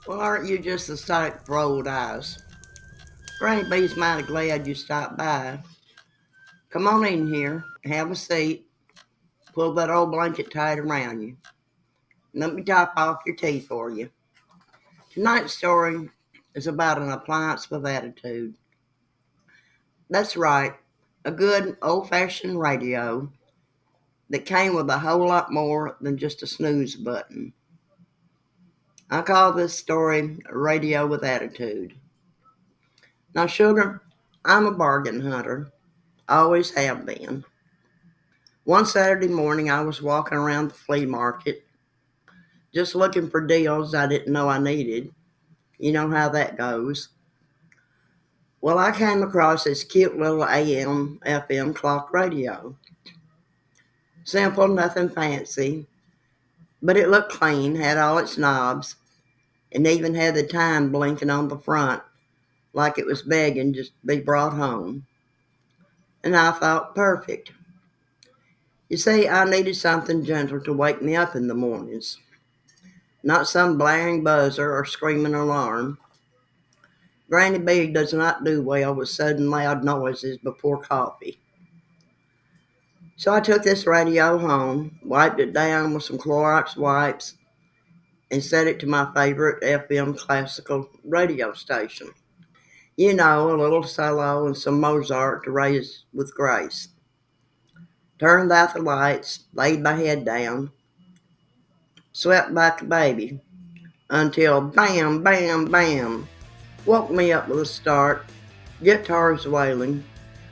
Well, aren't you just a sight for old eyes? Granny B's mighty glad you stopped by. Come on in here, have a seat, pull that old blanket tight around you. Let me top off your tea for you. Tonight's story is about an appliance with attitude. That's right, a good old fashioned radio that came with a whole lot more than just a snooze button. I call this story a radio with attitude. Now, sugar, I'm a bargain hunter, always have been. One Saturday morning, I was walking around the flea market just looking for deals I didn't know I needed. You know how that goes. Well, I came across this cute little AM FM clock radio. Simple, nothing fancy, but it looked clean, had all its knobs, and even had the time blinking on the front like it was begging just to be brought home. And I thought, perfect. You see, I needed something gentle to wake me up in the mornings, not some blaring buzzer or screaming alarm. Granny B does not do well with sudden loud noises before coffee. So I took this radio home, wiped it down with some Clorox wipes, and set it to my favorite FM classical radio station. You know, a little solo and some Mozart to raise with grace. Turned out the lights, laid my head down, slept like a baby, until bam, bam, bam, woke me up with a start, guitars wailing,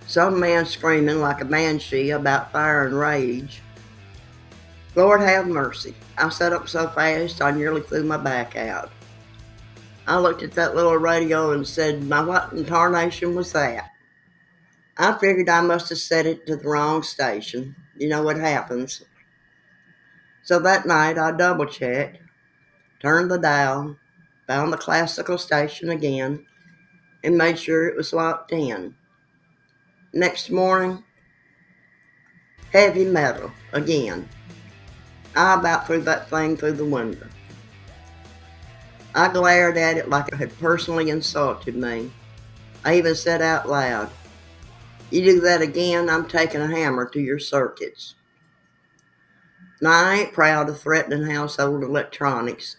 some man screaming like a banshee about fire and rage. Lord have mercy. I sat up so fast I nearly threw my back out. I looked at that little radio and said, now what in tarnation was that? I figured I must have set it to the wrong station. You know what happens. So that night I double checked, turned the dial, found the classical station again, and made sure it was locked in. Next morning, heavy metal again. I about threw that thing through the window. I glared at it like it had personally insulted me. I even said out loud, you do that again, I'm taking a hammer to your circuits. Now, I ain't proud of threatening household electronics,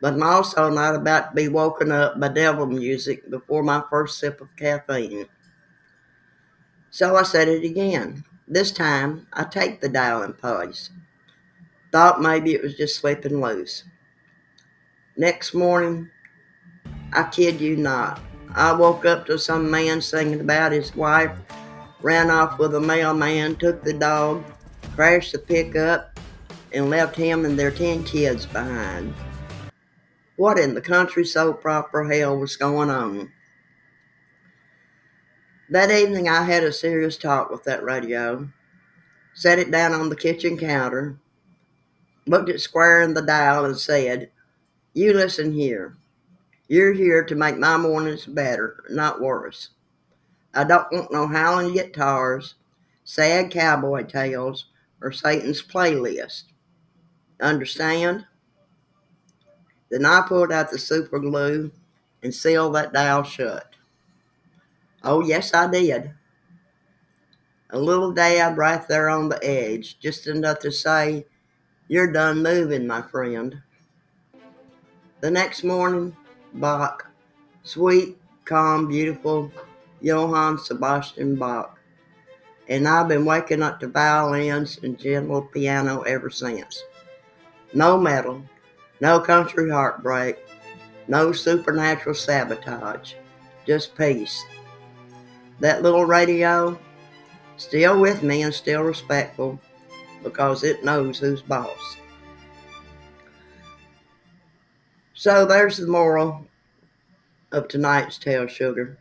but I'm also not about to be woken up by devil music before my first sip of caffeine. So I said it again. This time, I taped the dial in place. Thought maybe it was just slipping loose. Next morning, I kid you not, I woke up to some man singing about his wife, ran off with a mailman, took the dog, crashed the pickup, and left him and their 10 kids behind. What in the country soap opera hell was going on? That evening I had a serious talk with that radio, set it down on the kitchen counter, looked it square in the dial and said, you listen here. You're here to make my mornings better, not worse. I don't want no howling guitars, sad cowboy tales, or Satan's playlist. Understand? Then I pulled out the super glue and sealed that dial shut. Oh, yes, I did. A little dab right there on the edge, just enough to say, you're done moving, my friend. The next morning, Bach, sweet, calm, beautiful Johann Sebastian Bach. And I've been waking up to violins and gentle piano ever since. No metal, no country heartbreak, no supernatural sabotage, just peace. That little radio, still with me and still respectful because it knows who's boss. So there's the moral of tonight's tale, sugar.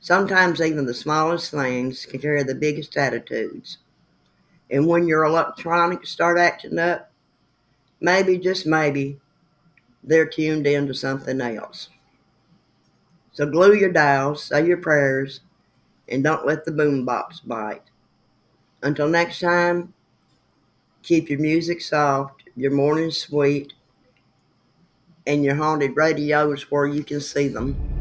Sometimes even the smallest things can carry the biggest attitudes. And when your electronics start acting up, maybe, just maybe, they're tuned into something else. So glue your dials, say your prayers, and don't let the boombox bite. Until next time, keep your music soft, your morning sweet, and your haunted radios where you can see them.